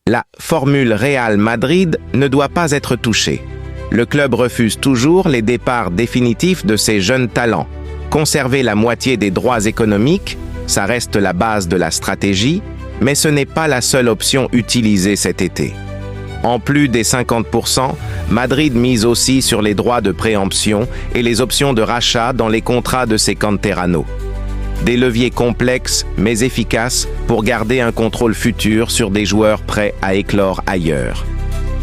La formule Real Madrid ne doit pas être touchée. Le club refuse toujours les départs définitifs de ses jeunes talents. Conserver la moitié des droits économiques, ça reste la base de la stratégie, mais ce n'est pas la seule option utilisée cet été. En plus des 50%, Madrid mise aussi sur les droits de préemption et les options de rachat dans les contrats de ses canteranos. Des leviers complexes mais efficaces pour garder un contrôle futur sur des joueurs prêts à éclore ailleurs.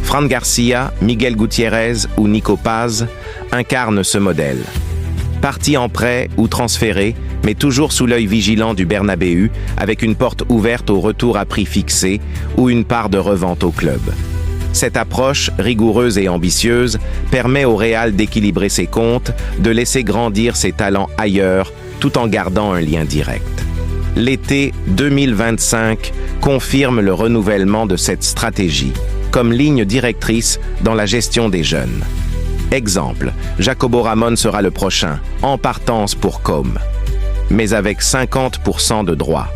Fran Garcia, Miguel Gutiérrez ou Nico Paz incarnent ce modèle. Partis en prêt ou transférés, mais toujours sous l'œil vigilant du Bernabéu, avec une porte ouverte au retour à prix fixé ou une part de revente au club. Cette approche, rigoureuse et ambitieuse, permet au Real d'équilibrer ses comptes, de laisser grandir ses talents ailleurs, tout en gardant un lien direct. L'été 2025 confirme le renouvellement de cette stratégie, comme ligne directrice dans la gestion des jeunes. Exemple, Jacobo Ramón sera le prochain, en partance pour Com, mais avec 50% de droits.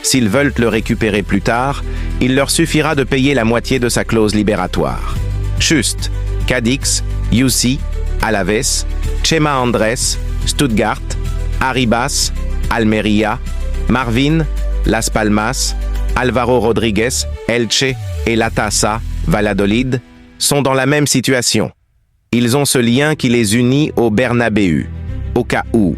S'ils veulent le récupérer plus tard, il leur suffira de payer la moitié de sa clause libératoire. Juste, Cadix, UC, Alaves, Chema Andrés, Stuttgart, Arribas, Almería, Marvin, Las Palmas, Álvaro Rodríguez, Elche et La Tassa, Valladolid, sont dans la même situation. Ils ont ce lien qui les unit au Bernabéu, au cas où.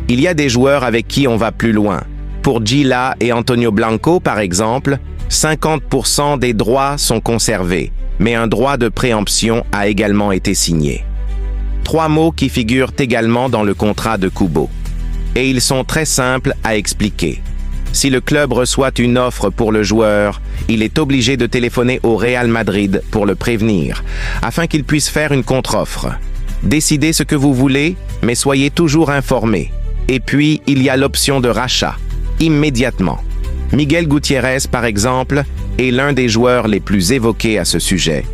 Il y a des joueurs avec qui on va plus loin. Pour Gila et Antonio Blanco, par exemple, 50% des droits sont conservés, mais un droit de préemption a également été signé. 3 mots qui figurent également dans le contrat de Kubo. Et ils sont très simples à expliquer. Si le club reçoit une offre pour le joueur, il est obligé de téléphoner au Real Madrid pour le prévenir, afin qu'il puisse faire une contre-offre. Décidez ce que vous voulez, mais soyez toujours informés. Et puis, il y a l'option de rachat, immédiatement. Miguel Gutiérrez, par exemple, est l'un des joueurs les plus évoqués à ce sujet.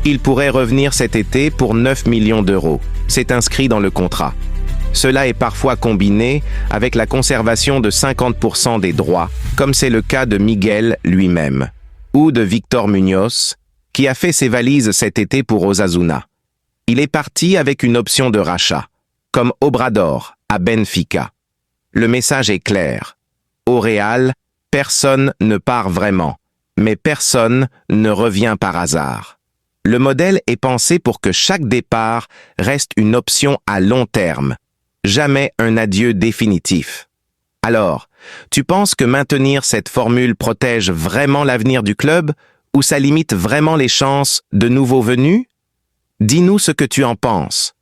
Il pourrait revenir cet été pour 9 millions d'euros. C'est inscrit dans le contrat. Cela est parfois combiné avec la conservation de 50% des droits, comme c'est le cas de Miguel lui-même, ou de Victor Muñoz, qui a fait ses valises cet été pour Osasuna. Il est parti avec une option de rachat, comme Obrador à Benfica. Le message est clair. Au Real, personne ne part vraiment, mais personne ne revient par hasard. Le modèle est pensé pour que chaque départ reste une option à long terme, jamais un adieu définitif. Alors, tu penses que maintenir cette formule protège vraiment l'avenir du club ou ça limite vraiment les chances de nouveaux venus? Dis-nous ce que tu en penses.